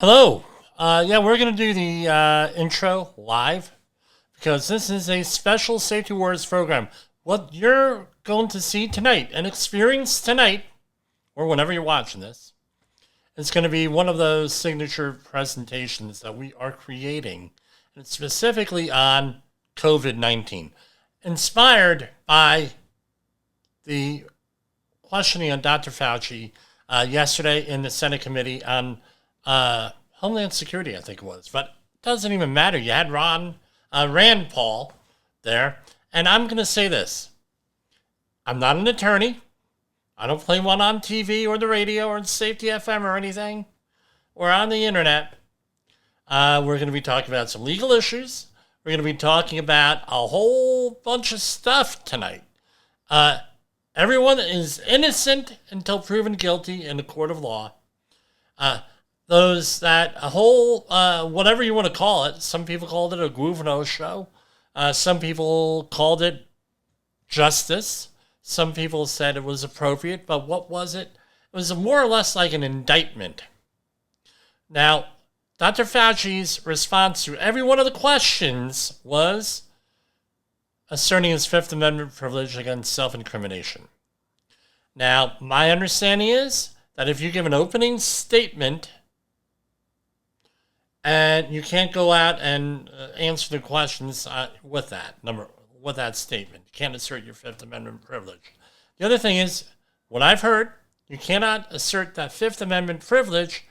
Hello. We're going to do the intro live because this is a special Safety Wars program. What you're going to see tonight and experience tonight, or whenever you're watching this, is going to be one of those signature presentations that we are creating, and it's specifically on COVID-19, inspired by the questioning on Dr. Fauci yesterday in the Senate Committee on Homeland Security, I think it was. But it doesn't even matter. You had Rand Paul there. And I'm going to say this. I'm not an attorney. I don't play one on TV or the radio or Safety FM or anything. Or on the internet. We're going to be talking about some legal issues. We're going to be talking about a whole bunch of stuff tonight. Everyone is innocent until proven guilty in the court of law. Whatever you want to call it, some people called it a Gouverneau show. Some people called it justice. Some people said it was appropriate, but what was it? It was more or less like an indictment. Now, Dr. Fauci's response to every one of the questions was asserting his Fifth Amendment privilege against self-incrimination. Now, my understanding is that if you give an opening statement and you can't go out and answer the questions with that statement, you can't assert your Fifth Amendment privilege. The other thing is, what I've heard, you cannot assert that Fifth Amendment privilege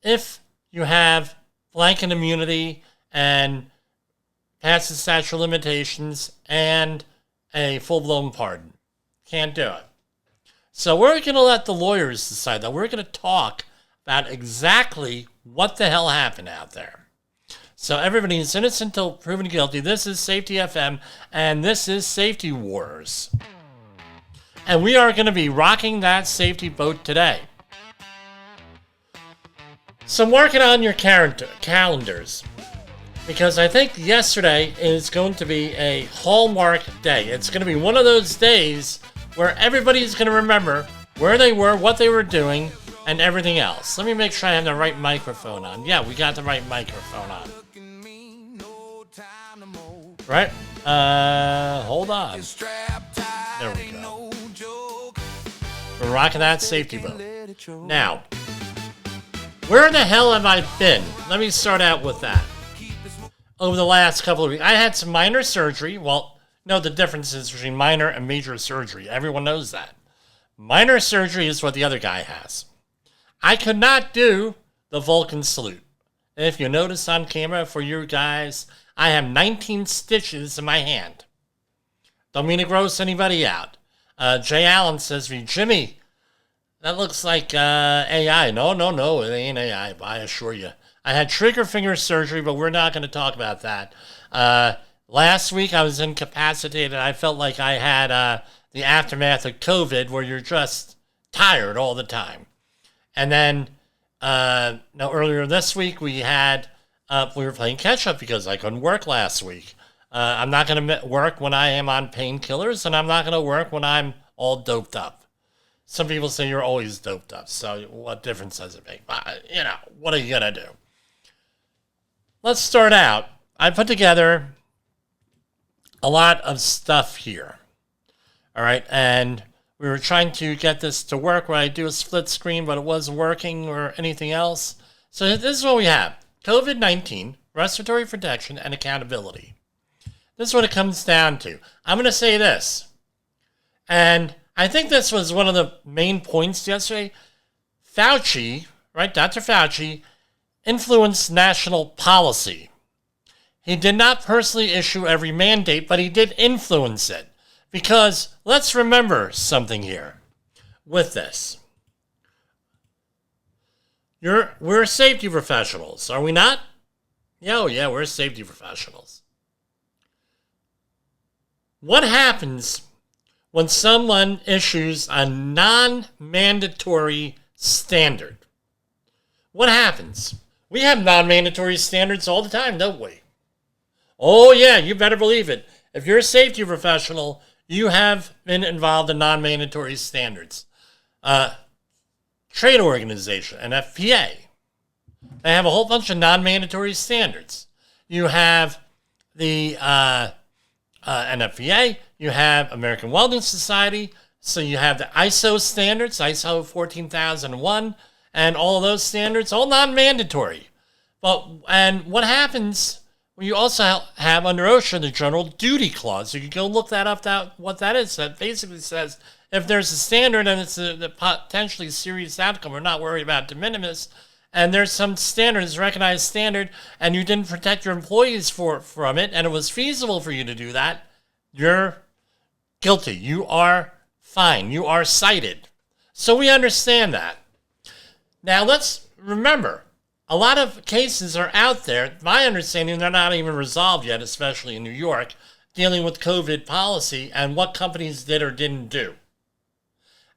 if you have blanket immunity and pass the statute of limitations and a full-blown pardon. Can't do it. So we're going to let the lawyers decide that. We're going to talk about exactly what the hell happened out there. So everybody is innocent until proven guilty. This is Safety FM, and this is Safety Wars. And we are going to be rocking that safety boat today. So mark it on your calendars, because I think yesterday is going to be a hallmark day. It's going to be one of those days where everybody's going to remember where they were, what they were doing, and everything else. Let me make sure I have the right microphone on. Yeah, we got the right microphone on. Right? Hold on. There we go. We're rocking that safety boat. Now, where the hell have I been? Let me start out with that. Over the last couple of weeks, I had some minor surgery. Well, no, the difference is between minor and major surgery. Everyone knows that. Minor surgery is what the other guy has. I could not do the Vulcan salute. And if you notice on camera for you guys, I have 19 stitches in my hand. Don't mean to gross anybody out. Jay Allen says to me, Jimmy, that looks like AI. No, it ain't AI, I assure you. I had trigger finger surgery, but we're not going to talk about that. Last week I was incapacitated. I felt like I had the aftermath of COVID, where you're just tired all the time. And then earlier this week we were playing catch up because I couldn't work last week. I'm not going to work when I am on painkillers, and I'm not going to work when I'm all doped up. Some people say you're always doped up, so what difference does it make? What are you going to do? Let's start out. I put together a lot of stuff here. All right, and we were trying to get this to work where I do a split screen, but it wasn't working or anything else. So this is what we have. COVID-19, respiratory protection, and accountability. This is what it comes down to. I'm going to say this, and I think this was one of the main points yesterday. Fauci, right, Dr. Fauci, influenced national policy. He did not personally issue every mandate, but he did influence it. Because let's remember something here with this. We're safety professionals, are we not? Yeah, we're safety professionals. What happens when someone issues a non-mandatory standard? What happens? We have non-mandatory standards all the time, don't we? Oh yeah, you better believe it. If you're a safety professional, you have been involved in non-mandatory standards. Trade organization, an FPA. They have a whole bunch of non-mandatory standards. You have the NFPA, you have American Welding Society, so you have the ISO standards, ISO 14001, and all of those standards, all non-mandatory. And what happens, well, you also have under OSHA the General Duty Clause. You can go look that up, what that is. That basically says if there's a standard and it's a potentially serious outcome, we're not worried about de minimis, and there's some standards, recognized standard, and you didn't protect your employees from it, and it was feasible for you to do that, you're guilty. You are fine. You are cited. So we understand that. Now let's remember, a lot of cases are out there. My understanding, they're not even resolved yet, especially in New York, dealing with COVID policy and what companies did or didn't do.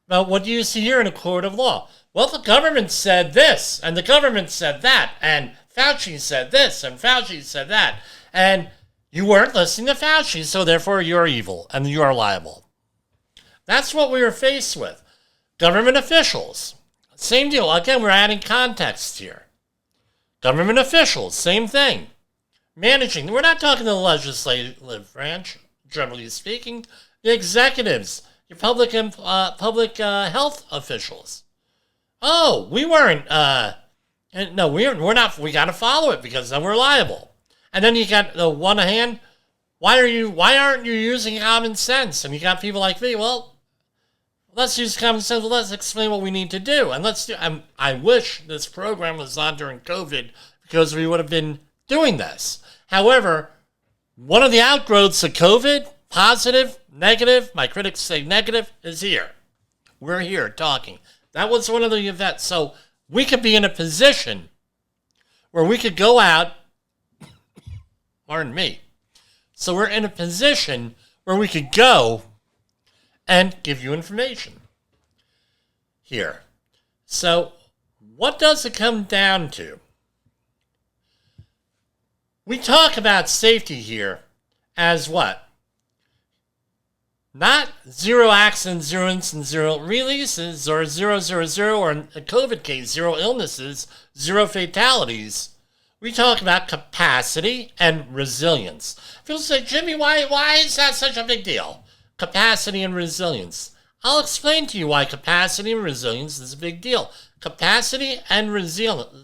But what do you see here in a court of law? Well, the government said this, and the government said that, and Fauci said this, and Fauci said that, and you weren't listening to Fauci, so therefore you're evil, and you are liable. That's what we were faced with. Government officials, same deal. Again, we're adding context here. Government officials, same thing. Managing, we're not talking to the legislative branch, generally speaking. The executives, your public health officials. Oh, we weren't, no, we're not, we got to follow it because then we're liable. And then you got the one hand, why aren't you using common sense? And you got people like me, well, let's use common sense, well, let's explain what we need to do. And I wish this program was on during COVID because we would have been doing this. However, one of the outgrowths of COVID, positive, negative, my critics say negative, is here. We're here talking. That was one of the events. So we could be in a position where we could go out, pardon me. So we're in a position where we could go and give you information here. So what does it come down to? We talk about safety here as what? Not zero accidents, zero incidents, zero releases, or 000, or in a COVID case, zero illnesses, zero fatalities. We talk about capacity and resilience. People say, Jimmy, why is that such a big deal? Capacity and resilience. I'll explain to you why capacity and resilience is a big deal. Capacity and resilience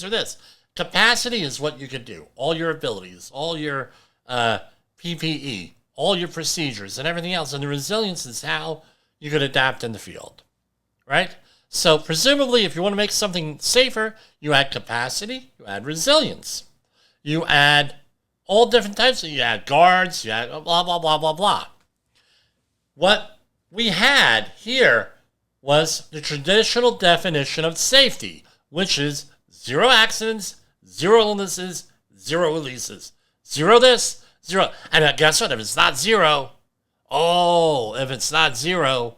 are this. Capacity is what you could do. All your abilities, all your PPE, all your procedures, and everything else. And the resilience is how you could adapt in the field, right? So presumably, if you want to make something safer, you add capacity, you add resilience. You add all different types. You add guards, you add blah, blah, blah, blah, blah. What we had here was the traditional definition of safety, which is zero accidents, zero illnesses, zero releases. Zero this, zero. And guess what? If it's not zero, if it's not zero,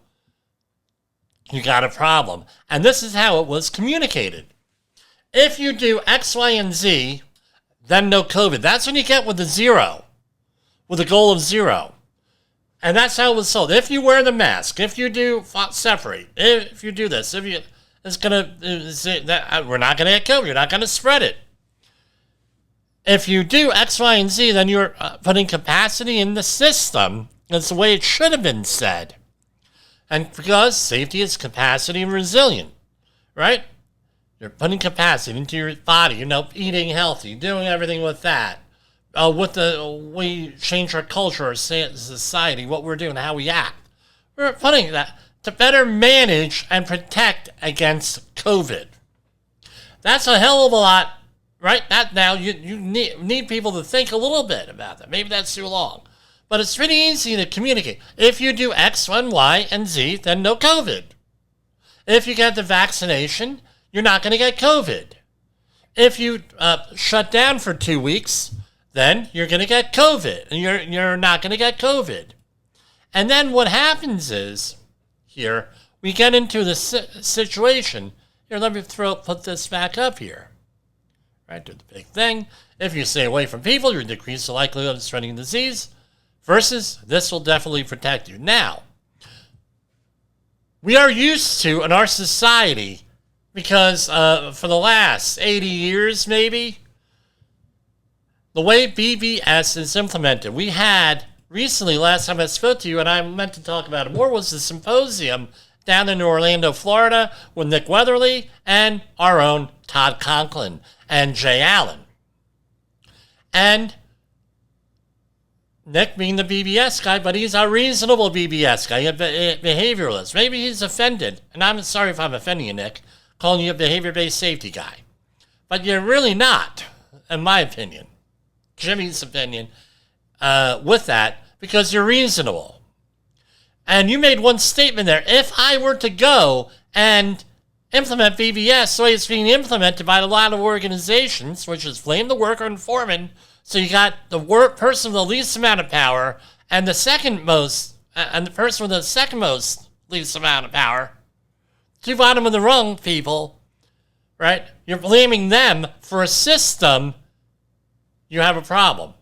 you got a problem. And this is how it was communicated. If you do X, Y, and Z, then no COVID. That's when you get with the zero, with a goal of zero. And that's how it was sold. If you wear the mask, if you do separate, if you do this, we're not going to get COVID. You're not going to spread it. If you do X, Y, and Z, then you're putting capacity in the system. That's the way it should have been said. And because safety is capacity and resilient, right? You're putting capacity into your body, eating healthy, doing everything with that. We change our culture, our society, what we're doing, how we act. We're putting that to better manage and protect against COVID. That's a hell of a lot, right? That now you need people to think a little bit about that. Maybe that's too long. But it's pretty easy to communicate. If you do X, Y, and Z, then no COVID. If you get the vaccination, you're not going to get COVID. If you shut down for 2 weeks, then you're going to get COVID. And you're not going to get COVID. And then what happens is, here, we get into the situation. Here, let me put this back up here. Right, do the big thing. If you stay away from people, you decrease the likelihood of spreading disease. Versus, this will definitely protect you. Now, we are used to, in our society, Because for the last 80 years, maybe, the way BBS is implemented, we had recently, last time I spoke to you, and I meant to talk about it more, was the symposium down in Orlando, Florida, with Nick Weatherly and our own Todd Conklin and Jay Allen. And Nick being the BBS guy, but he's a reasonable BBS guy, a behavioralist. Maybe he's offended, and I'm sorry if I'm offending you, Nick, calling you a behavior-based safety guy. But you're really not, in my opinion, Jimmy's opinion, with that, because you're reasonable. And you made one statement there. If I were to go and implement BBS the way it's being implemented by a lot of organizations, which is blame the worker and foreman, so you got the person with the least amount of power and the second most, and the person with the second most least amount of power, two bottom of the rung people, right? You're blaming them for a system. You have a problem.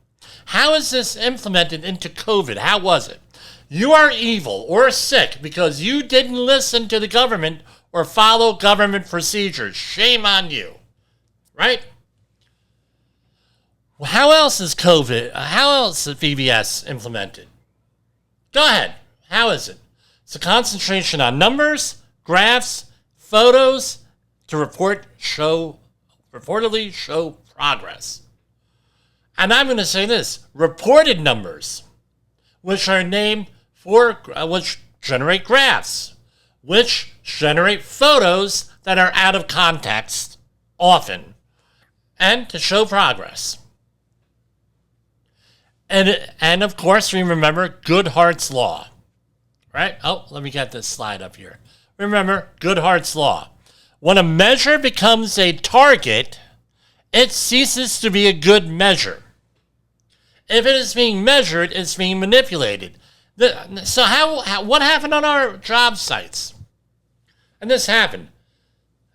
How is this implemented into COVID? How was it? You are evil or sick because you didn't listen to the government or follow government procedures. Shame on you, right? Well, how else is how else is BBS implemented? Go ahead. How is it? It's a concentration on numbers, graphs, photos to reportedly show progress. And I'm going to say this, reported numbers, which are named for, which generate graphs, which generate photos that are out of context often, and to show progress. And of course, we remember Goodhart's Law, right? Oh, let me get this slide up here. Remember Goodhart's Law. When a measure becomes a target, it ceases to be a good measure. If it is being measured, it's being manipulated. So what happened on our job sites? And this happened.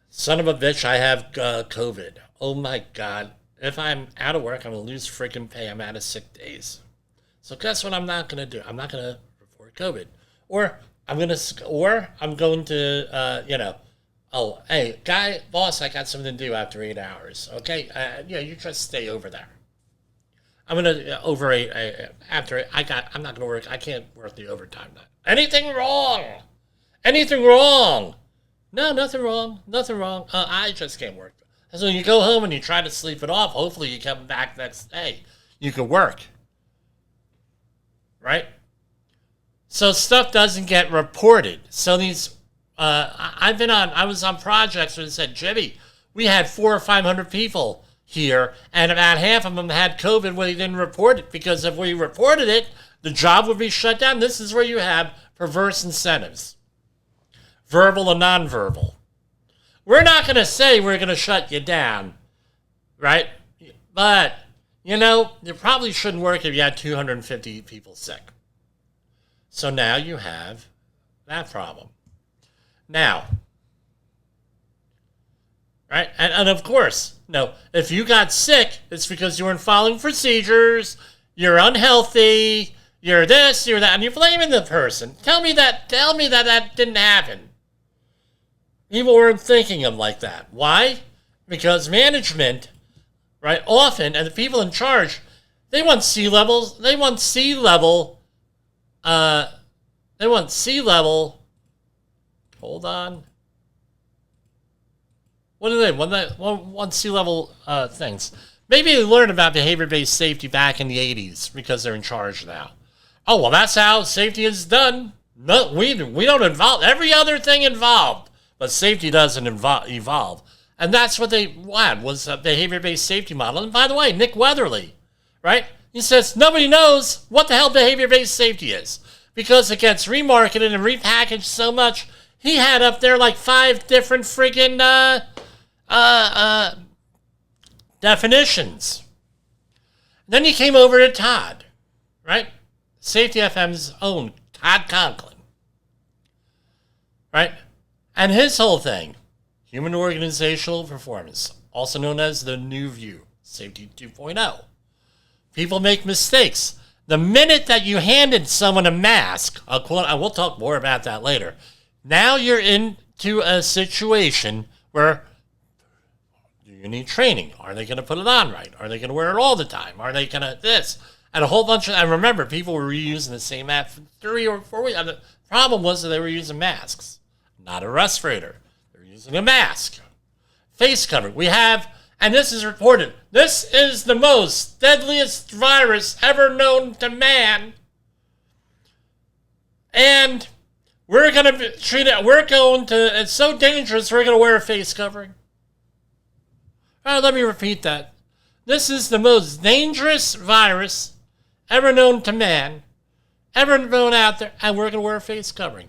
Son of a bitch, I have COVID. Oh my God. If I'm out of work, I'm going to lose freaking pay. I'm out of sick days. So guess what I'm not going to do? I'm not going to report COVID. Or I'm going to, oh, hey, boss, I got something to do after 8 hours. Okay? You just stay over there. I'm going to, I'm not going to work. I can't work the overtime night. Anything wrong? Anything wrong? No, nothing wrong. Nothing wrong. I just can't work. So you go home and you try to sleep it off. Hopefully you come back next day. You can work. Right? So stuff doesn't get reported. So these, I was on projects where they said, Jimmy, we had 400 or 500 people here, and about half of them had COVID when they didn't report it, because if we reported it, the job would be shut down. This is where you have perverse incentives, verbal and nonverbal. We're not going to say we're going to shut you down, right? But, you probably shouldn't work if you had 250 people sick. So now you have that problem. Now, right? And of course, no, if you got sick, it's because you weren't following procedures, you're unhealthy, you're this, you're that, and you're blaming the person. Tell me that didn't happen. People weren't thinking of like that. Why? Because management, right, often, and the people in charge, they want sea level, hold on. What do they want sea level things? Maybe they learned about behavior-based safety back in the 80s because they're in charge now. Oh, well, that's how safety is done. No, we don't involve every other thing involved, but safety doesn't evolve. And that's what they want, was a behavior-based safety model. And by the way, Nick Weatherly, right? He says nobody knows what the hell behavior-based safety is because it gets remarketed and repackaged so much. He had up there like 5 different friggin' definitions. Then he came over to Todd, right? Safety FM's own Todd Conklin, right? And his whole thing, human organizational performance, also known as the New View, Safety 2.0. People make mistakes. The minute that you handed someone a mask, I will talk more about that later. Now you're into a situation where do you need training? Are they going to put it on right? Are they going to wear it all the time? Are they going to this? And a whole bunch of, I remember people were reusing the same app for 3 or 4 weeks. And the problem was that they were using masks, not a respirator. They're using a mask. Face covering. We have, and this is reported, this is the most deadliest virus ever known to man. And we're going to treat it, it's so dangerous, we're going to wear a face covering. All right, let me repeat that. This is the most dangerous virus ever known to man, ever known out there, and we're going to wear a face covering.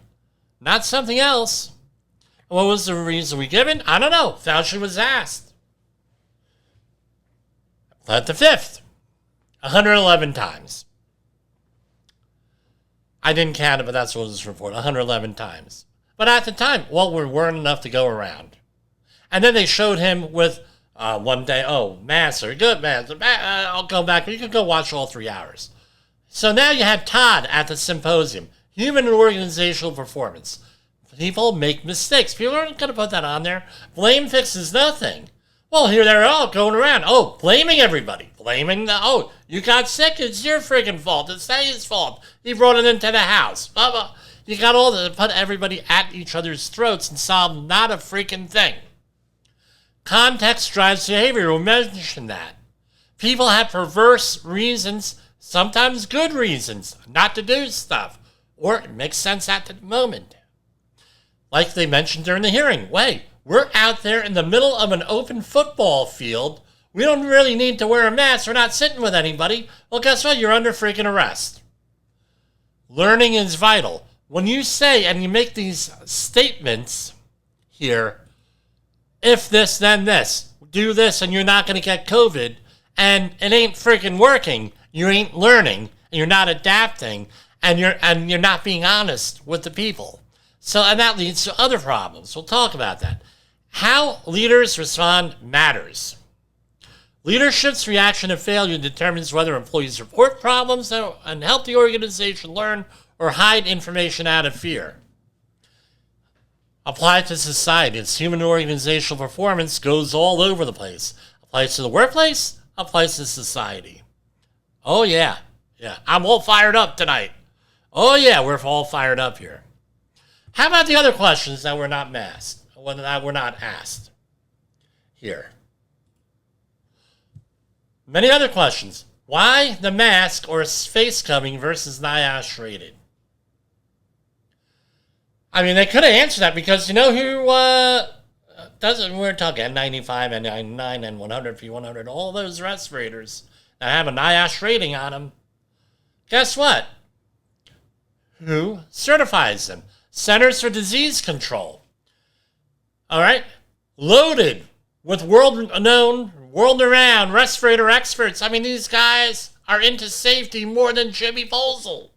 Not something else. What was the reason we given? I don't know. Fauci was asked. Pled the fifth. 111 times. I didn't count it, but that's what was reported. 111 times. But at the time, well, we weren't enough to go around. And then they showed him with one day, masks are good, man. I'll go back. You can go watch all 3 hours. So now you have Todd at the symposium. Human and organizational performance. People make mistakes. People aren't going to put that on there. Blame fixes nothing. Well, here they're all going around. Blaming everybody. Blaming you got sick. It's your freaking fault. It's his fault. He brought it into the house. Blah, blah. You got all to put everybody at each other's throats and solve not a freaking thing. Context drives behavior. We mentioned that. People have perverse reasons, sometimes good reasons, not to do stuff. Or it makes sense at the moment. Like they mentioned during the hearing. Wait, we're out there in the middle of an open football field. We don't really need to wear a mask. We're not sitting with anybody. Well, guess what? You're under freaking arrest. Learning is vital. When you say and you make these statements here, if this, then this, do this, and you're not going to get COVID, and it ain't freaking working, you ain't learning, and you're not adapting, and you're not being honest with the people. So, and that leads to other problems. We'll talk about that. How leaders respond matters. Leadership's reaction to failure determines whether employees report problems and help the organization learn or hide information out of fear. Applied to society, its human organizational performance goes all over the place. Applies to the workplace, applies to society. Oh, yeah. I'm all fired up tonight. Oh, yeah, we're all fired up here. How about the other questions that were not asked here? Many other questions. Why the mask or face covering versus NIOSH rated? I mean, they could have answered that because you know who doesn't, we're talking N95, N99, N100, P100, all those respirators that have a NIOSH rating on them. Guess what? Who certifies them? Centers for Disease Control. All right? Loaded with world-renowned, world-renowned respirator experts. I mean, these guys are into safety more than Jimmy Poesl.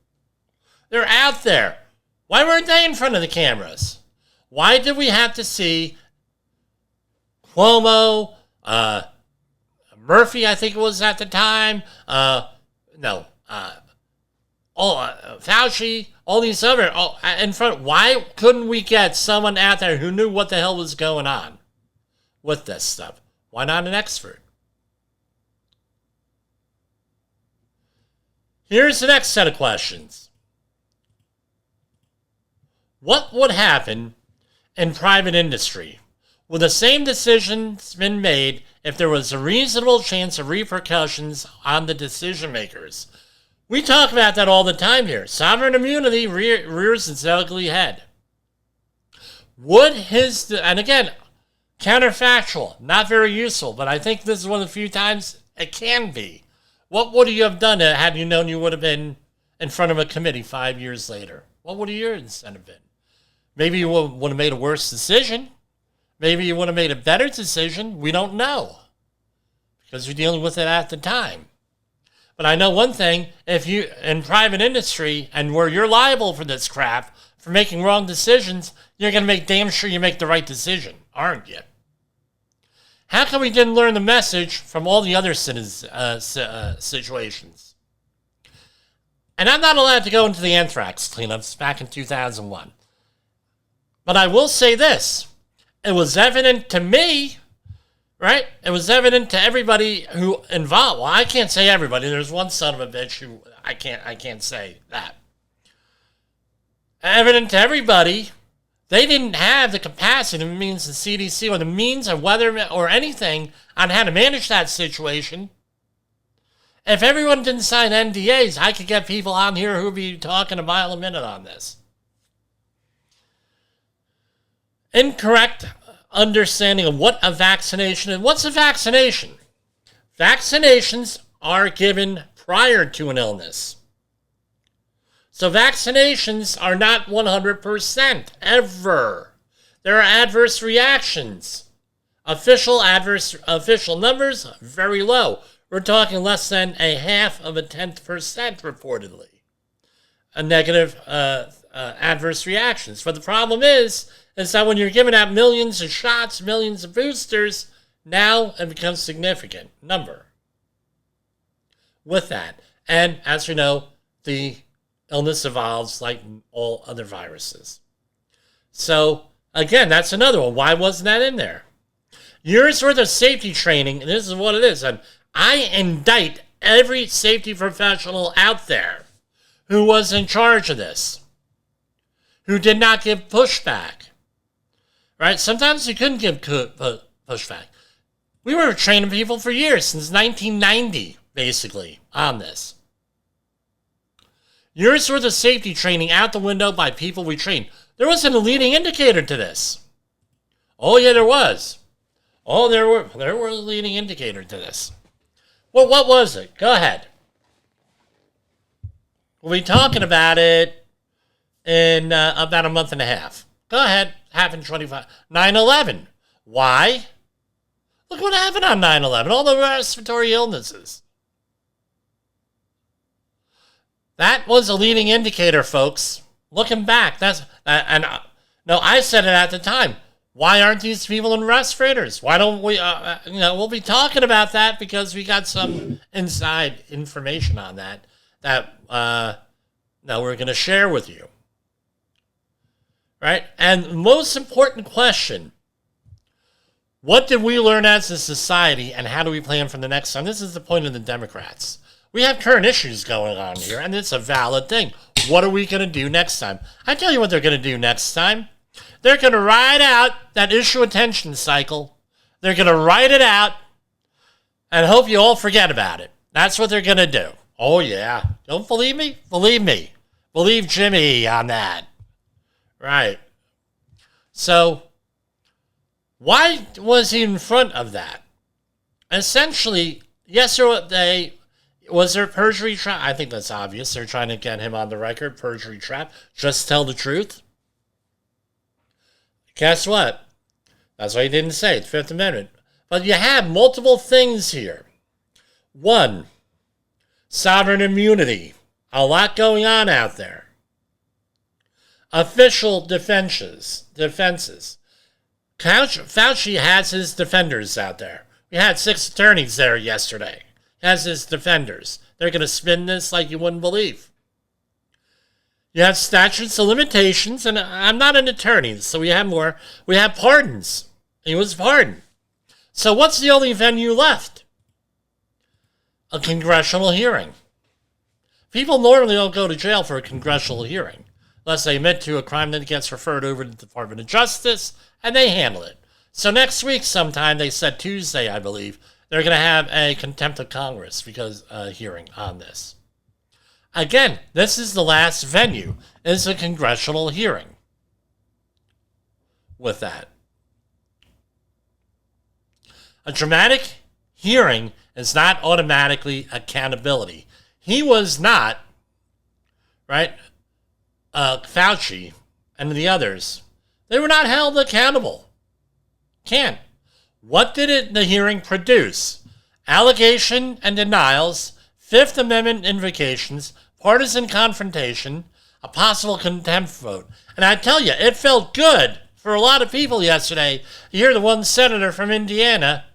They're out there. Why weren't they in front of the cameras? Why did we have to see Cuomo, Murphy, I think it was at the time, Fauci, all these other in front? Why couldn't we get someone out there who knew what the hell was going on with this stuff? Why not an expert? Here's the next set of questions. What would happen in private industry? Would the same decisions been made if there was a reasonable chance of repercussions on the decision makers? We talk about that all the time here. Sovereign immunity rears its ugly head. And again, counterfactual, not very useful, but I think this is one of the few times it can be. What would you have done had you known you would have been in front of a committee 5 years later? What would your incentive been? Maybe you would have made a worse decision. Maybe you would have made a better decision. We don't know because you're dealing with it at the time. But I know one thing, if you, in private industry, and where you're liable for this crap, for making wrong decisions, you're going to make damn sure you make the right decision, aren't you? How come we didn't learn the message from all the other situations? And I'm not allowed to go into the anthrax cleanups back in 2001. But I will say this. it was evident to me, right? It was evident to everybody who involved. Well, I can't say everybody. There's one son of a bitch who I can't say that. Evident to everybody, they didn't have the capacity, the means, the CDC, or the means of whether or anything on how to manage that situation. If everyone didn't sign NDAs, I could get people on here who would be talking a mile a minute on this. Incorrect understanding of what a vaccination is. What's a vaccination? Vaccinations are given prior to an illness. So vaccinations are not 100% ever. There are adverse reactions. Official numbers, very low. We're talking less than 0.5% reportedly. A negative adverse reactions. But the problem is that when you're giving out millions of shots, millions of boosters, now it becomes a significant number with that. And as we know, the illness evolves like all other viruses. So, again, that's another one. Why wasn't that in there? Years worth of safety training, and this is what it is. And I indict every safety professional out there who was in charge of this, who did not give pushback. Right? Sometimes you couldn't give pushback. We were training people for years, since 1990, basically, on this. Years worth of safety training out the window by people we trained. There wasn't a leading indicator to this. Oh, yeah, there was. Oh, there were a leading indicator to this. Well, what was it? Go ahead. We'll be talking about it in about a month and a half. Go ahead. Happened 9/11. Why? Look what happened on 9/11. All the respiratory illnesses. That was a leading indicator, folks. Looking back, no, I said it at the time. Why aren't these people in respirators? Why don't we? We'll be talking about that because we got some inside information on that we're going to share with you. Right? And the most important question, what did we learn as a society and how do we plan for the next time? This is the point of the Democrats. We have current issues going on here, and it's a valid thing. What are we going to do next time? I tell you what they're going to do next time. They're going to ride out that issue attention cycle. They're going to ride it out and hope you all forget about it. That's what they're going to do. Oh, yeah. Don't believe me? Believe me. Believe Jimmy on that. Right. So, why was he in front of that? Essentially, yesterday, was there perjury trap? I think that's obvious. They're trying to get him on the record. Perjury trap. Just tell the truth. Guess what? That's why he didn't say it. Fifth Amendment. But you have multiple things here. One, sovereign immunity. A lot going on out there. Official defenses. Fauci has his defenders out there. We had 6 attorneys there yesterday. He has his defenders. They're going to spin this like you wouldn't believe. You have statutes of limitations, and I'm not an attorney, so we have more. We have pardons. He was pardoned. So what's the only venue left? A congressional hearing. People normally don't go to jail for a congressional hearing unless they admit to a crime that gets referred over to the Department of Justice, and they handle it. So next week sometime, they said Tuesday, I believe, they're going to have a contempt of Congress because hearing on this. Again, this is the last venue. It's a congressional hearing with that. A dramatic hearing is not automatically accountability. He was not, right, Fauci and the others, they were not held accountable. Can't. What did the hearing produce? Allegation and denials, Fifth Amendment invocations, partisan confrontation, a possible contempt vote. And I tell you, it felt good for a lot of people yesterday. You hear the one senator from Indiana,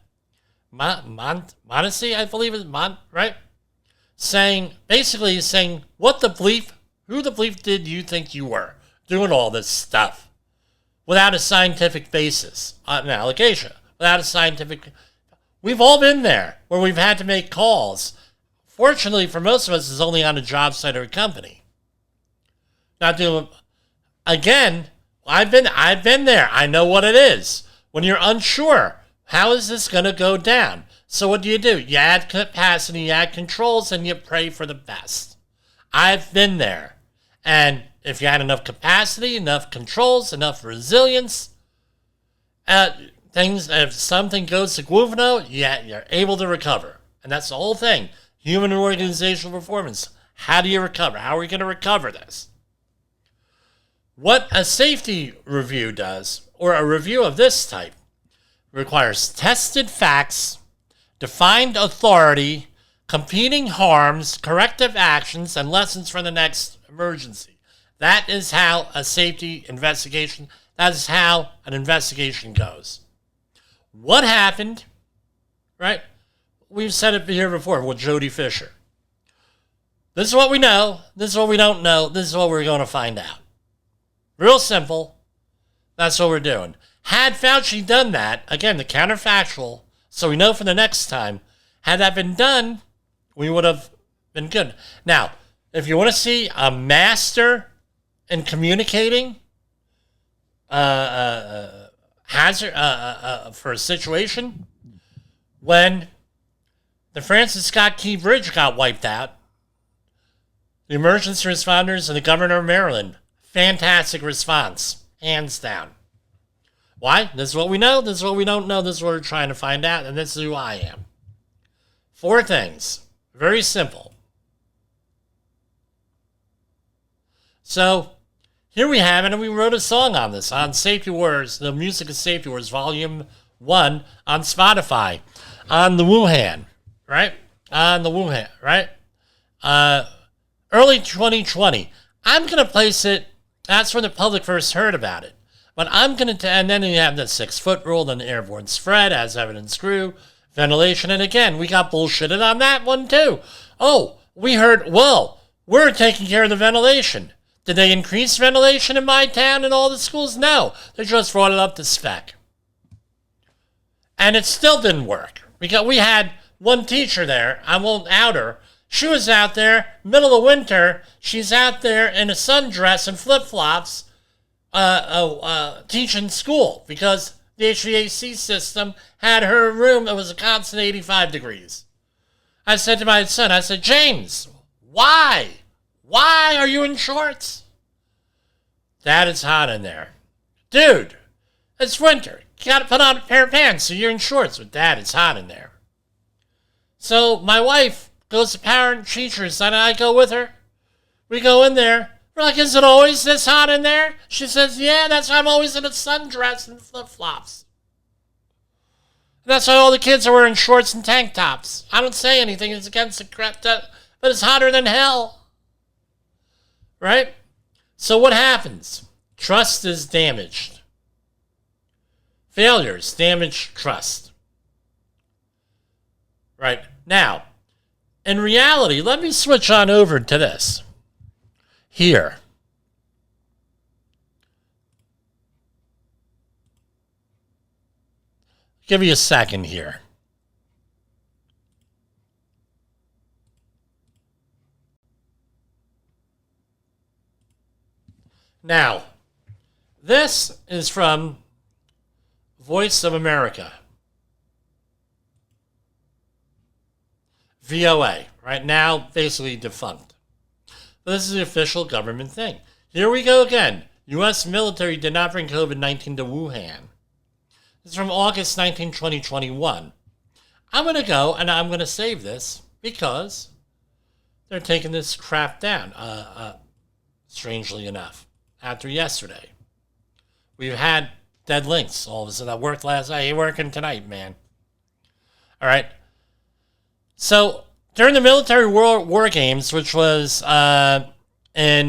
Montesey, I believe is right? Basically saying, who the bleep did you think you were doing all this stuff? without a scientific basis, an allegation, without a scientific. We've all been there where we've had to make calls. Fortunately for most of us, it's only on a job site or a company. Not doing. Again, I've been there. I know what it is. When you're unsure, how is this going to go down? So what do? You add capacity, you add controls, and you pray for the best. I've been there. And if you had enough capacity, enough controls, enough resilience, if something goes to Guano, yeah, you're able to recover. And that's the whole thing. Human and organizational performance. How do you recover? How are we going to recover this? What a safety review does, or a review of this type, requires tested facts, defined authority, competing harms, corrective actions, and lessons for the next emergency. That is how a safety investigation, that is how an investigation goes. What happened, right? We've said it here before with Jody Fisher. This is what we know. This is what we don't know. This is what we're going to find out. Real simple. That's what we're doing. Had Fauci done that, again, the counterfactual, so we know for the next time, had that been done, we would have been good. Now, if you want to see a master in communicating hazard for a situation, when the Francis Scott Key Bridge got wiped out, the emergency responders and the governor of Maryland, fantastic response, hands down. Why? This is what we know, this is what we don't know, this is what we're trying to find out, and this is who I am. 4 things. Very simple. So, here we have it, and we wrote a song on this, on Safety Wars, the Music of Safety Wars, Volume 1, on Spotify, on the Wuhan, right? On the Wuhan, right? Early 2020. I'm going to place it, that's when the public first heard about it. But I'm going to, and then you have the 6-foot rule, then the airborne spread, as evidence grew, ventilation, and again, we got bullshitted on that one too. Oh, we heard, well, we're taking care of the ventilation. Did they increase ventilation in my town and all the schools? No, they just brought it up to spec. And it still didn't work. Because we had one teacher there, I won't out her, she was out there, middle of winter, she's out there in a sundress and flip-flops, teaching school because the HVAC system had her room that was a constant 85 degrees. I said to my son, I said, James, why? Why are you in shorts? Dad, it's hot in there. Dude, it's winter. You gotta put on a pair of pants so you're in shorts. But Dad, it's hot in there. So my wife goes to parent teachers and I go with her. We go in there. We're like, is it always this hot in there? She says, yeah, that's why I'm always in a sundress and flip-flops. That's why all the kids are wearing shorts and tank tops. I don't say anything. It's against the crap, but it's hotter than hell. Right? So what happens? Trust is damaged. Failures damage trust. Right? Now, in reality, let me switch on over to this. Here. Give me a second here. Now, this is from Voice of America. VOA, right now basically defunct. But this is the official government thing. Here we go again. U.S. military did not bring COVID-19 to Wuhan. This is from August 19, 2021. I'm going to go and I'm going to save this because they're taking this crap down, strangely enough, after yesterday. We've had dead links all of a sudden. I worked last night. You're working tonight, man. All right. So, during the military war games, which was in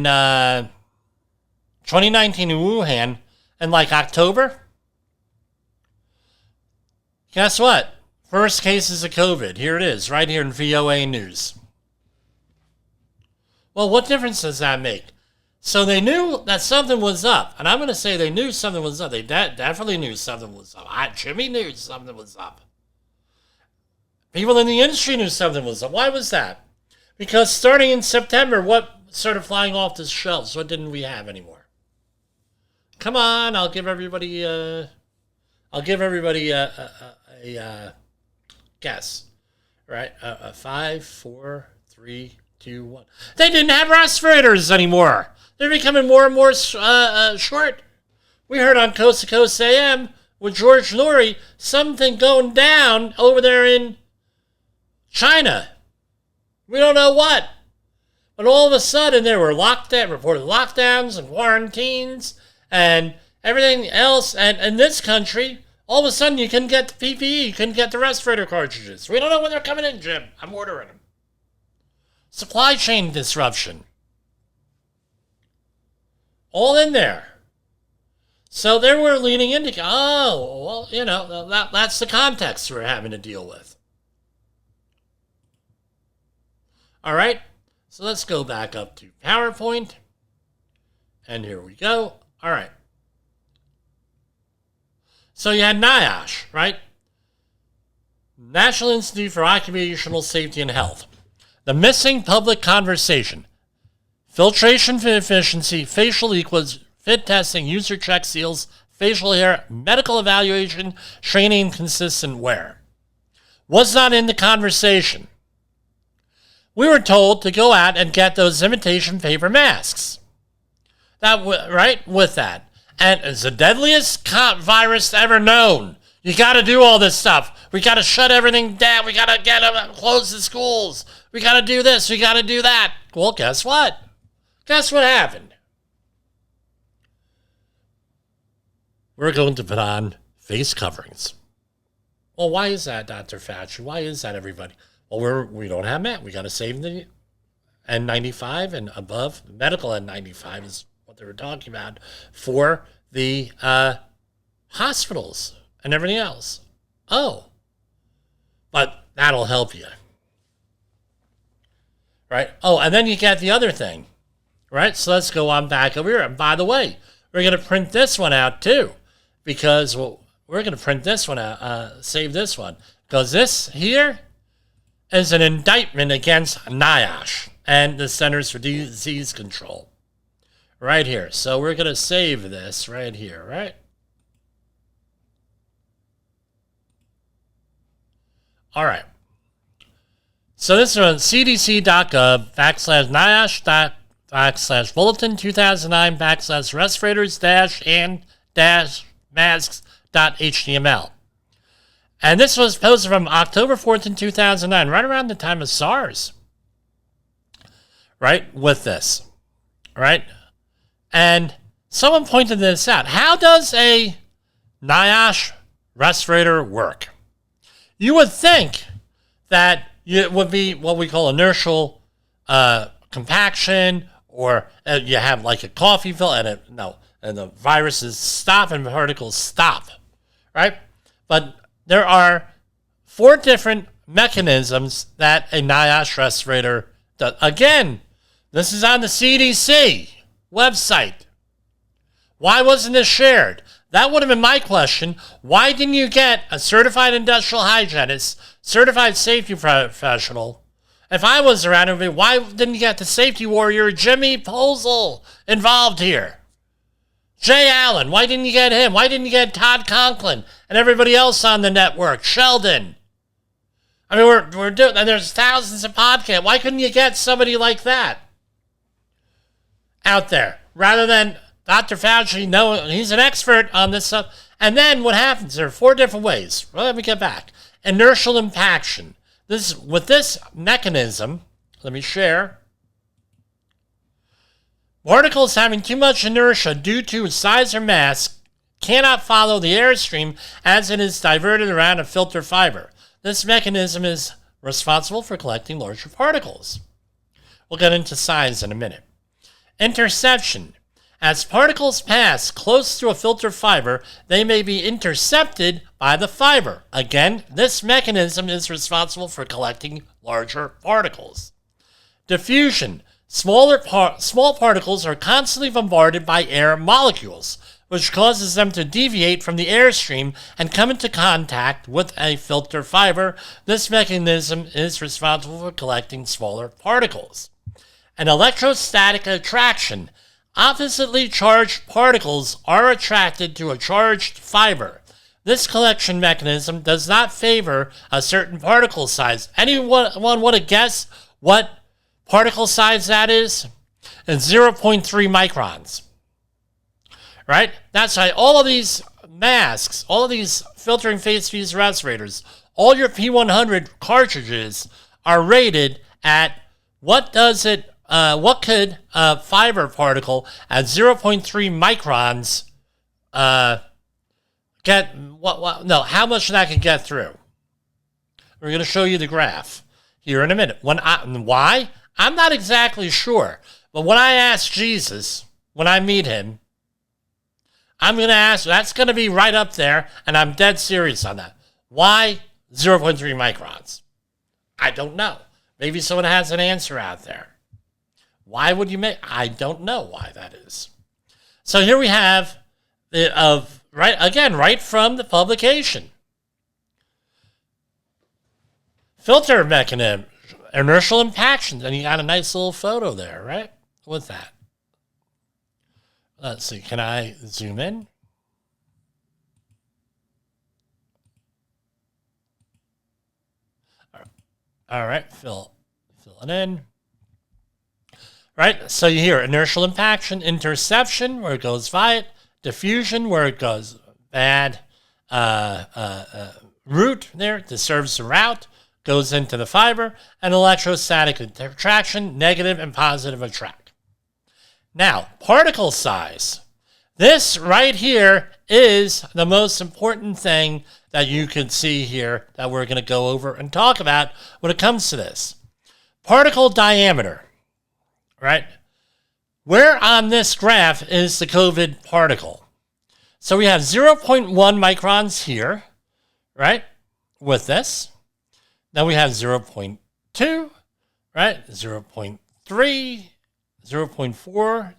2019 in Wuhan, in like October, guess what? First cases of COVID. Here it is, right here in VOA News. Well, what difference does that make? So they knew that something was up. And I'm going to say they knew something was up. They definitely knew something was up. Jimmy knew something was up. People in the industry knew something was up. Why was that? Because starting in September, what started flying off the shelves? What didn't we have anymore? Come on, I'll give everybody a guess. Right? 5, 4, 3, 2, 1. They didn't have respirators anymore. They're becoming more and more short. We heard on Coast to Coast AM with George Noory something going down over there in China. We don't know what. But all of a sudden there were reported lockdowns and quarantines and everything else. And in this country, all of a sudden you couldn't get the PPE, you couldn't get the respirator cartridges. We don't know when they're coming in, Jim. I'm ordering them. Supply chain disruption. All in there. So there we're leading into, that's the context we're having to deal with. All right, so let's go back up to PowerPoint. And here we go. All right. So you had NIOSH, right? National Institute for Occupational Safety and Health. The missing public conversation. Filtration for efficiency, facial equals, fit testing, user check seals, facial hair, medical evaluation, training, consistent wear. Was not in the conversation. We were told to go out and get those imitation paper masks. With that. And it's the deadliest virus ever known. You got to do all this stuff. We got to shut everything down. We got to close the schools. We got to do this. We got to do that. Well, guess what? Guess what happened? We're going to put on face coverings. Well, why is that, Dr. Fauci? Why is that, everybody? Well, we don't have masks. We got to save the N95 and above. Medical N95 is what they were talking about for the hospitals and everything else. Oh, but that'll help you. Right? Oh, and then you get the other thing. Right? So let's go on back over here. And by the way, we're going to print this one out too. Because we're going to print this one out, save this one. Because this here is an indictment against NIOSH and the Centers for Disease Control. Right here. So we're going to save this right here, right? All right. So this is on cdc.gov /NIOSH bulletin 2009 respirators and masks.html. And this was posted from October 4th in 2009, right around the time of SARS. Right? With this. Right? And someone pointed this out. How does a NIOSH respirator work? You would think that it would be what we call inertial compaction, or you have like a coffee filter, and the viruses stop and the particles stop, right? But there are 4 different mechanisms that a NIOSH respirator does. Again, this is on the CDC website. Why wasn't this shared? That would have been my question. Why didn't you get a certified industrial hygienist, certified safety professional? If I was around, it would be, why didn't you get the safety warrior Jimmy Poesl involved here? Jay Allen, why didn't you get him? Why didn't you get Todd Conklin and everybody else on the network? Sheldon. I mean, we're doing, and there's thousands of podcasts. Why couldn't you get somebody like that out there rather than Dr. Fauci? No, he's an expert on this stuff. And then what happens? There are 4 different ways. Well, let me get back. Inertial impaction. With this mechanism, let me share. Particles having too much inertia due to its size or mass cannot follow the airstream as it is diverted around a filter fiber. This mechanism is responsible for collecting larger particles. We'll get into size in a minute. Interception. As particles pass close to a filter fiber, they may be intercepted by the fiber. Again, this mechanism is responsible for collecting larger particles. Diffusion. Small particles are constantly bombarded by air molecules, which causes them to deviate from the airstream and come into contact with a filter fiber. This mechanism is responsible for collecting smaller particles. An electrostatic attraction. Oppositely charged particles are attracted to a charged fiber. This collection mechanism does not favor a certain particle size. Anyone want to guess what particle size that is? It's 0.3 microns. Right? That's why all of these masks, all of these filtering phase fuse respirators, all your P100 cartridges are rated at what could a fiber particle at 0.3 microns how much that can get through. We're going to show you the graph here in a minute. Why? I'm not exactly sure. But when I ask Jesus, when I meet him, I'm going to ask, that's going to be right up there, and I'm dead serious on that. Why 0.3 microns? I don't know. Maybe someone has an answer out there. Why would you make? I don't know why that is. So here we have right from the publication. Filter mechanism, inertial impaction, and you got a nice little photo there, right? With that. Let's see, can I zoom in? All right, fill it in. Right, so you hear inertial impaction, interception, where it goes via, diffusion, where it goes bad, route there, disturbs the route, goes into the fiber, and electrostatic attraction, negative and positive attract. Now, particle size. This right here is the most important thing that you can see here that we're going to go over and talk about when it comes to this. Particle diameter. Right? Where on this graph is the COVID particle? So we have 0.1 microns here, right? With this. Then we have 0.2, right? 0.3, 0.4, 0.5, 0.6,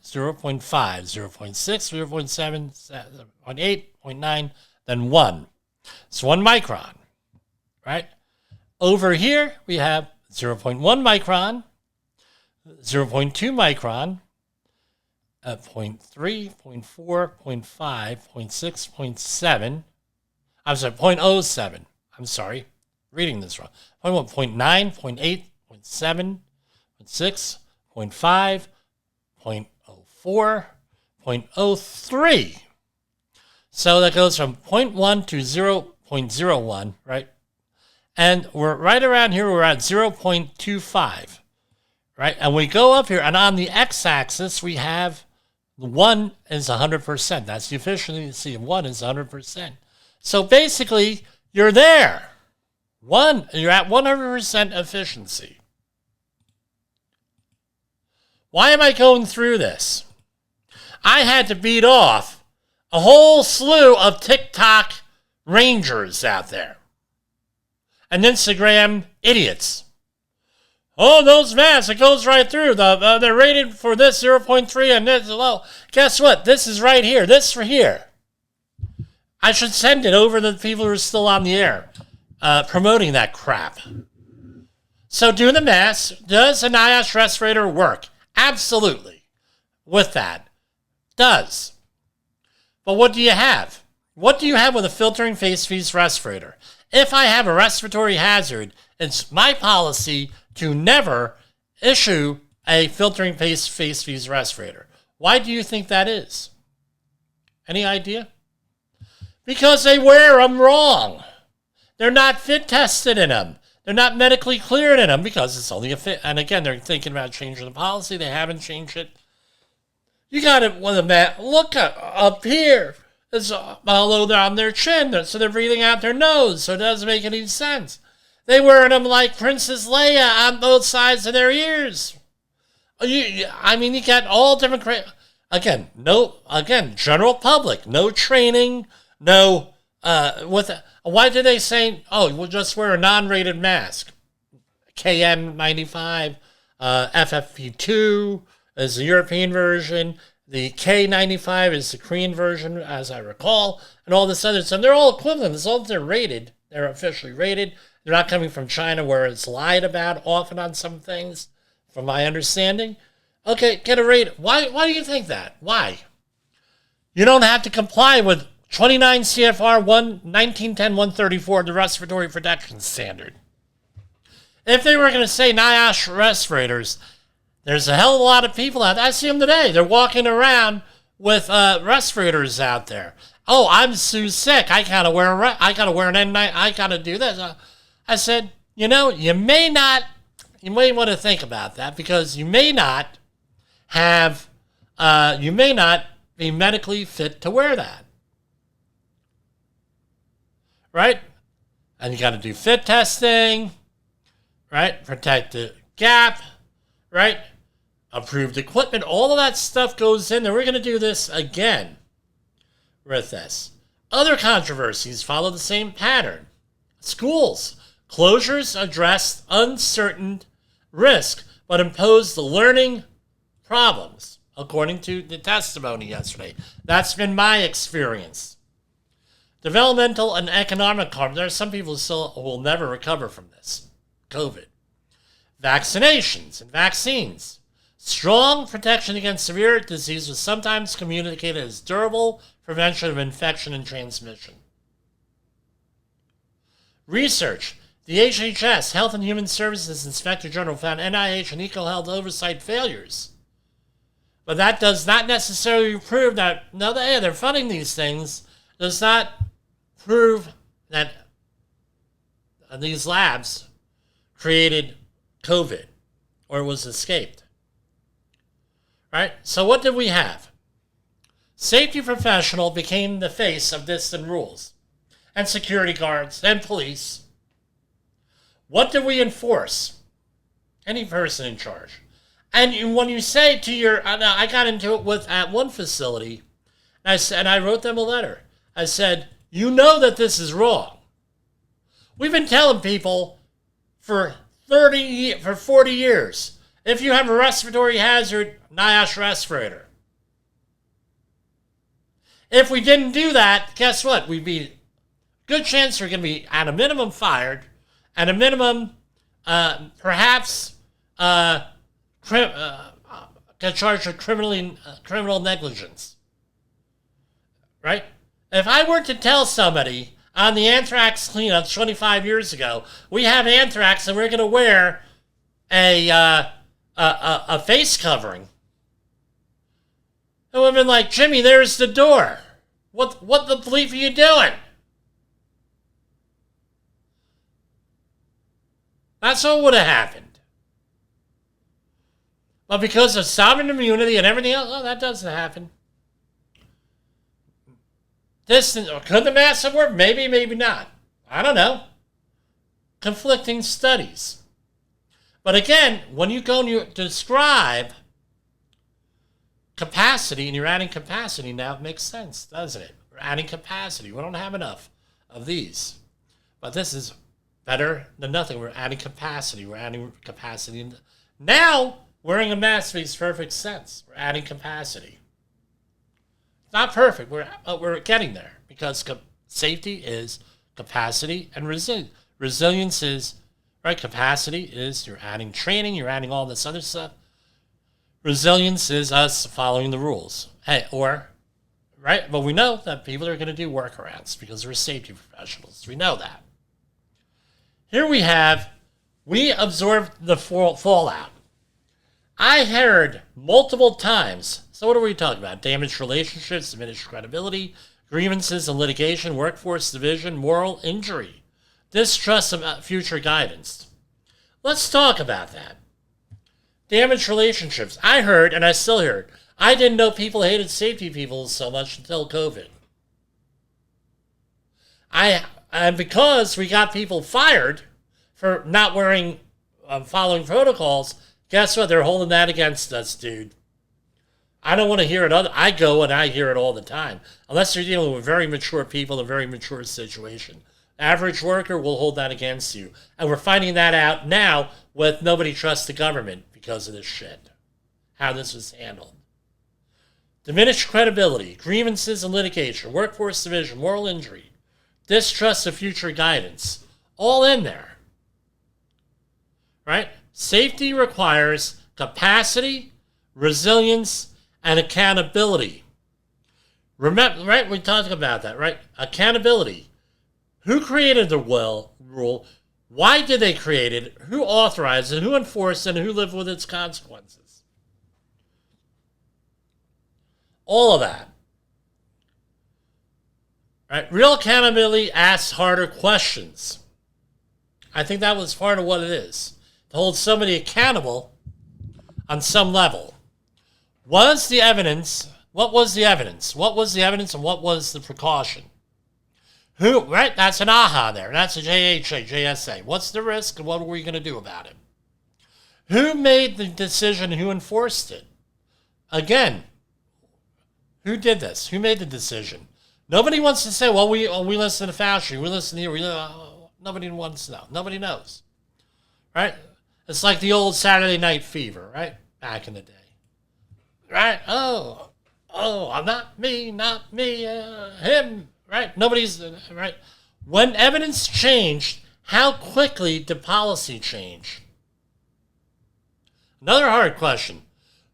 0.7, 0.8, 0.9, then 1. It's 1 micron, right? Over here, we have 0.1 micron, 0.2 micron, 0.3, 0.4, 0.5, 0.6, 0.7. I'm sorry, 0.07. I'm sorry, reading this wrong. 0.1, 0.9, 0.8, 0.7, 0.6, 0.5, 0.04, 0.03. So that goes from 0.1 to 0.01, right? And we're right around here, we're at 0.25. Right? And we go up here, and on the x-axis, we have 1 is 100%. That's the efficiency of 1 is 100%. So basically, you're there. You're at 100% efficiency. Why am I going through this? I had to beat off a whole slew of TikTok rangers out there. And Instagram idiots. Oh, those masks, it goes right through. They're rated for this 0.3 and this low. Guess what? This is right here. This for here. I should send it over to the people who are still on the air promoting that crap. So doing the mask, does a NIOSH respirator work? Absolutely. With that. Does. But what do you have? What do you have with a filtering phase fuse respirator? If I have a respiratory hazard, it's my policy to never issue a filtering phase fuse respirator. Why do you think that is? Any idea? Because they wear them wrong. They're not fit tested in them. They're not medically cleared in them because it's only a fit. And again, they're thinking about changing the policy. They haven't changed it. You got it with a man. Look up here. It's all over on their chin, so they're breathing out their nose, so it doesn't make any sense. They wearing them like Princess Leia on both sides of their ears. You got all different. General public, no training, no. Why did they say? Oh, we'll just wear a non-rated mask, KN95, FFP2 is the European version. The K95 is the Korean version, as I recall, and all this other stuff. They're all equivalent. As long as they're rated, they're officially rated. They're not coming from China where it's lied about often on some things, from my understanding. Okay, get a rate. Why do you think that? Why? You don't have to comply with 29 CFR 1910-134, the respiratory protection standard. If they were going to say NIOSH respirators, there's a hell of a lot of people out there. I see them today. They're walking around with respirators out there. Oh, I'm so sick. I gotta wear an N9. I gotta do this. I said, you may want to think about that, because you may not be medically fit to wear that. Right? And you got to do fit testing, right? Protect the gap, right? Approved equipment. All of that stuff goes in there. We're going to do this again with this. Other controversies follow the same pattern. Schools. Closures address uncertain risk, but impose the learning problems, according to the testimony yesterday. That's been my experience. Developmental and economic harm. There are some people who still will never recover from this. COVID. Vaccinations and vaccines. Strong protection against severe disease was sometimes communicated as durable prevention of infection and transmission. Research. The HHS, Health and Human Services Inspector General, found NIH and EcoHealth oversight failures. But that does not necessarily prove that, they're funding these things, does not prove that these labs created COVID or was escaped. Right? So what did we have? Safety professional became the face of distant rules, and security guards and police. What did we enforce? Any person in charge. And when you say to your, I got into it at one facility, and I wrote them a letter. I said, you know that this is wrong. We've been telling people for 40 years, if you have a respiratory hazard, NIOSH respirator. If we didn't do that, guess what? We'd be good chance we're going to be at a minimum fired, at a minimum, perhaps get charged with criminal negligence. Right? If I were to tell somebody on the anthrax cleanup 25 years ago, we have anthrax and we're going to wear a face covering, it would have been like, Jimmy, there's the door. What the bleep are you doing? That's what would have happened. But because of sovereign immunity and everything else, that doesn't happen. Could the mask have worked? Maybe, maybe not. I don't know. Conflicting studies. But again, when you go and you describe capacity, and you're adding capacity now, it makes sense, doesn't it? We're adding capacity. We don't have enough of these. But this is better than nothing. We're adding capacity. We're adding capacity. Now, wearing a mask makes perfect sense. We're adding capacity. It's not perfect. We're getting there, because safety is capacity and resilience. Resilience is, right, capacity is you're adding training, you're adding all this other stuff. Resilience is us following the rules. Right? But we know that people are going to do workarounds because we're safety professionals. We know that. Here we absorbed the fallout. I heard multiple times, so what are we talking about? Damaged relationships, diminished credibility, grievances and litigation, workforce division, moral injury, distrust of future guidance. Let's talk about that. Damaged relationships. I heard, and I still heard, I didn't know people hated safety people so much until COVID. And because we got people fired for not following protocols, guess what? They're holding that against us, dude. I don't want to hear it. I go and I hear it all the time. Unless you're dealing with very mature people in a very mature situation. Average worker will hold that against you. And we're finding that out now with nobody trusts the government. because of this shit. How this was handled. Diminished credibility, grievances and litigation, workforce division, moral injury, distrust of future guidance. All in there. Right? Safety requires capacity, resilience, and accountability. Remember, right? We talked about that, right? Accountability. Who created the rule? Why did they create it? Who authorized it? Who enforced it? And who lived with its consequences? All of that. Right? Real accountability asks harder questions. I think that was part of what it is. To hold somebody accountable on some level. Was the evidence? What was the evidence? What was the evidence and what was the precaution? Who, right? That's an AHA there. That's a JHA, JSA. What's the risk and what are we going to do about it? Who made the decision? Who enforced it? Again, who did this? Who made the decision? Nobody wants to say, well, we listen to Fauci. We listen to you. Nobody wants to know. Nobody knows. Right? It's like the old Saturday Night Fever, right? Back in the day. Right? Oh, not me, him. Right? Nobody's, right? When evidence changed, how quickly did policy change? Another hard question.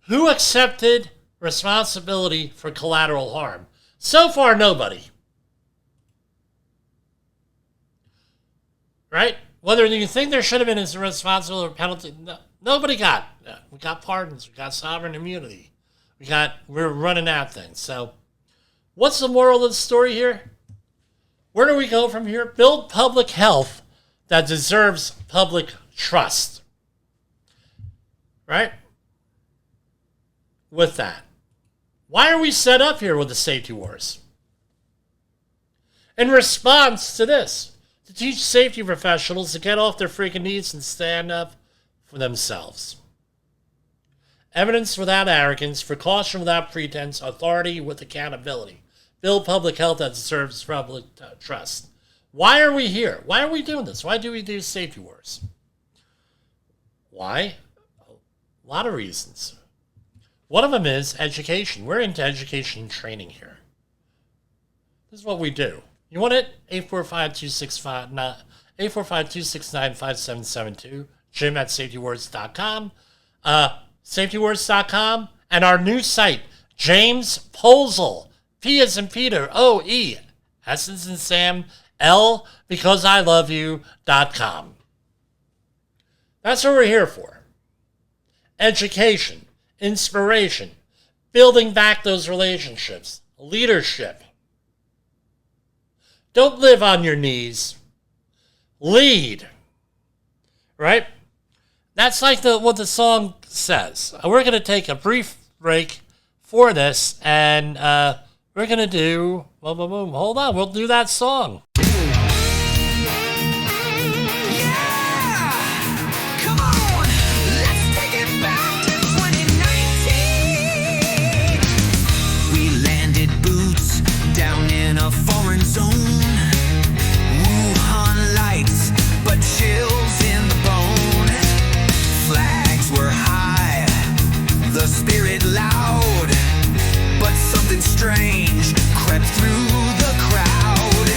Who accepted responsibility for collateral harm? So far, nobody. Right? Whether you think there should have been a responsibility or penalty, nobody got. We got pardons. We got sovereign immunity. We're running out things. So, what's the moral of the story here? Where do we go from here? Build public health that deserves public trust. Right? With that. Why are we set up here with the safety wars? In response to this, to teach safety professionals to get off their freaking knees and stand up for themselves. Evidence without arrogance, precaution without pretense, authority with accountability. Build public health that deserves public trust. Why are we here? Why are we doing this? Why do we do safety wars? Why? A lot of reasons. One of them is education. We're into education and training here. This is what we do. You want it? 845-269-5772. Jim at safetywars.com. Safetywars.com. And our new site, James Poesl. P as in Peter. O-E. S as in Sam. L because I love you.com. That's what we're here for. Education. Inspiration. Building back those relationships. Leadership. Don't live on your knees. Lead. Right? That's like what the song says. We're going to take a brief break for this, and we're going to do... Boom, boom, boom. Hold on. We'll do that song. Chills in the bone. Flags were high, the spirit loud, but something strange crept through the crowd.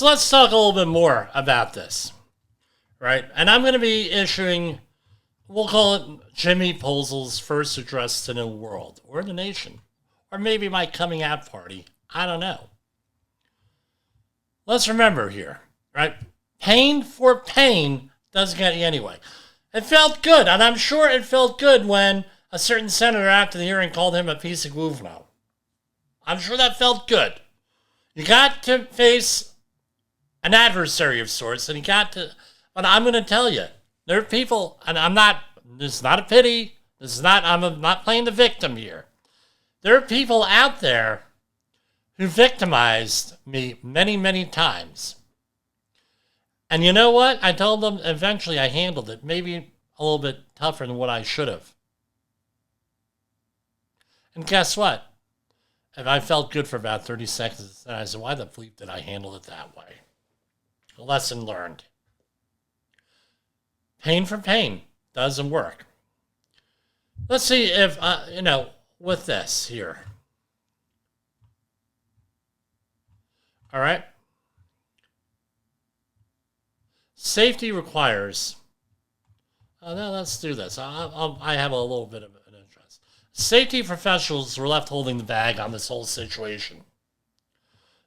So let's talk a little bit more about this, right? And I'm going to be issuing, we'll call it Jimmy Poesl's first address to the world or the nation, or maybe my coming out party. I don't know. Let's remember here, right? Pain for pain doesn't get you anyway. It felt good, and I'm sure it felt good when a certain senator after the hearing called him a piece of guvno. I'm sure that felt good. You got to face an adversary of sorts, and you got to, but I'm going to tell you, there are people, and this is not a pity, I'm not playing the victim here. There are people out there who victimized me many, many times. And you know what? I told them eventually I handled it, maybe a little bit tougher than what I should have. And guess what? If I felt good for about 30 seconds, and I said, why the bleep did I handle it that way? A lesson learned. Pain for pain doesn't work. Let's see if, with this here. All right? Safety requires, let's do this. I have a little bit of an interest. Safety professionals were left holding the bag on this whole situation.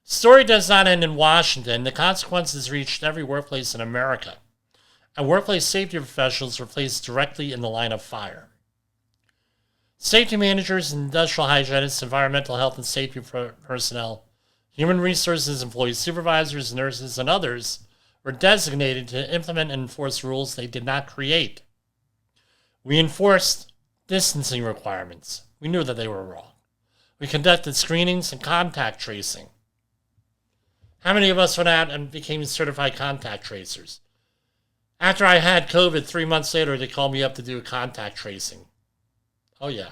Story does not end in Washington. The consequences reached every workplace in America, and workplace safety professionals were placed directly in the line of fire. Safety managers, industrial hygienists, environmental health and safety personnel, human resources employees, supervisors, nurses, and others were designated to implement and enforce rules they did not create. We enforced distancing requirements. We knew that they were wrong. We conducted screenings and contact tracing. How many of us went out and became certified contact tracers? After I had COVID, 3 months later, they called me up to do a contact tracing. Oh, yeah.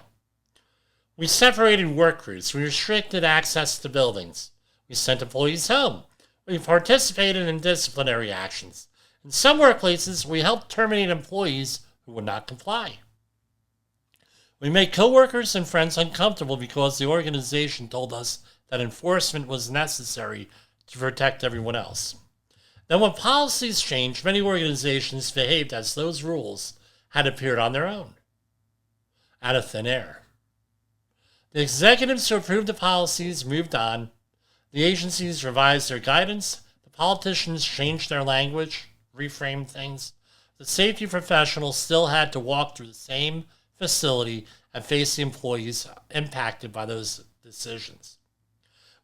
We separated work crews. We restricted access to buildings. We sent employees home. We participated in disciplinary actions. In some workplaces, we helped terminate employees who would not comply. We made coworkers and friends uncomfortable because the organization told us that enforcement was necessary to protect everyone else. Then when policies changed, many organizations behaved as those rules had appeared on their own, out of thin air. The executives who approved the policies moved on. The agencies revised their guidance. The politicians changed their language, reframed things. The safety professionals still had to walk through the same facility and face the employees impacted by those decisions.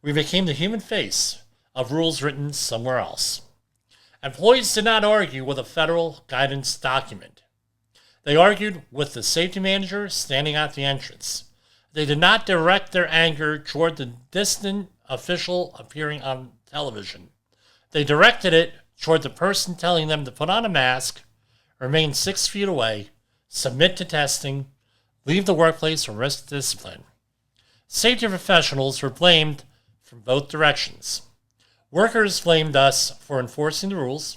We became the human face of rules written somewhere else. Employees did not argue with a federal guidance document. They argued with the safety manager standing at the entrance. They did not direct their anger toward the distant official appearing on television. They directed it toward the person telling them to put on a mask, remain 6 feet away, submit to testing, leave the workplace, or risk discipline. Safety professionals were blamed from both directions. Workers blamed us for enforcing the rules,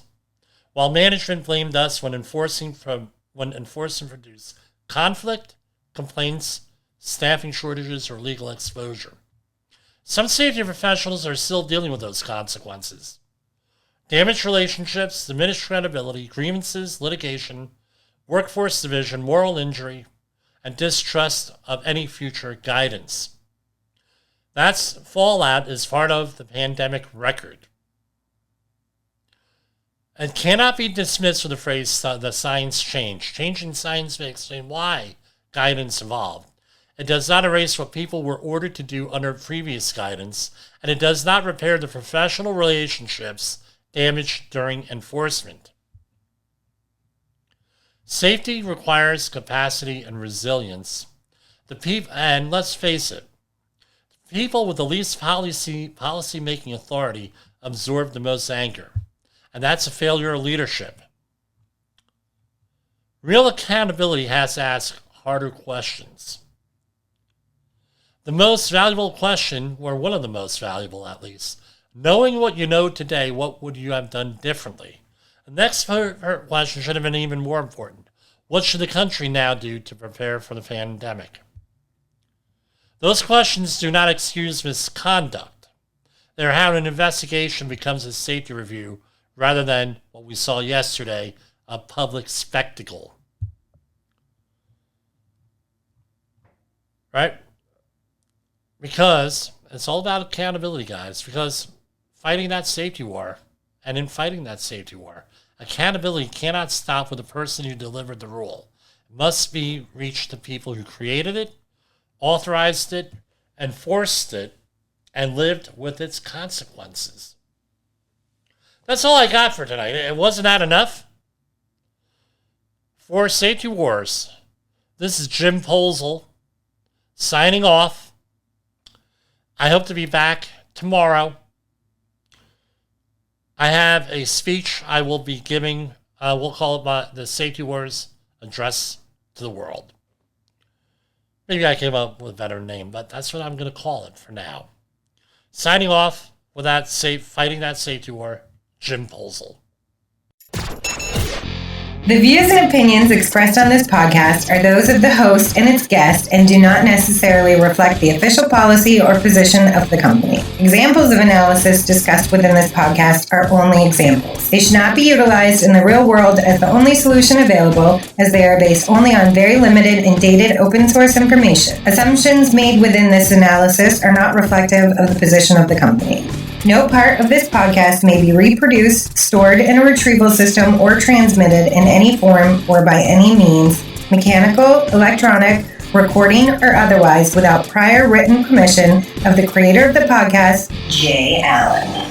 while management blamed us when enforcing produced conflict, complaints, staffing shortages, or legal exposure. Some safety professionals are still dealing with those consequences. Damaged relationships, diminished credibility, grievances, litigation, workforce division, moral injury, and distrust of any future guidance. That's fallout is part of the pandemic record. It cannot be dismissed with the phrase, the science changed. Change in science may explain why guidance evolved. It does not erase what people were ordered to do under previous guidance, and it does not repair the professional relationships damaged during enforcement. Safety requires capacity and resilience. And let's face it, people with the least policy-making authority absorb the most anger, and that's a failure of leadership. Real accountability has to ask harder questions. The most valuable question, or one of the most valuable at least, knowing what you know today, what would you have done differently? The next question should have been even more important. What should the country now do to prepare for the pandemic? Those questions do not excuse misconduct. They're having an investigation becomes a safety review rather than what we saw yesterday, a public spectacle. Right? Because it's all about accountability, guys. Because fighting that safety war, and in fighting that safety war, accountability cannot stop with the person who delivered the rule. It must be reached the people who created it, authorized it, enforced it, and lived with its consequences. That's all I got for tonight. It wasn't that enough? For Safety Wars, this is Jim Poesl signing off. I hope to be back tomorrow. I have a speech I will be giving. We'll call it the Safety Wars Address to the World. Maybe I came up with a better name, but that's what I'm going to call it for now. Signing off with fighting that safety war, Jim Poesl. The views and opinions expressed on this podcast are those of the host and its guest and do not necessarily reflect the official policy or position of the company. Examples of analysis discussed within this podcast are only examples. They should not be utilized in the real world as the only solution available, as they are based only on very limited and dated open source information. Assumptions made within this analysis are not reflective of the position of the company. No part of this podcast may be reproduced, stored in a retrieval system, or transmitted in any form or by any means, mechanical, electronic, recording, or otherwise, without prior written permission of the creator of the podcast, Jay Allen.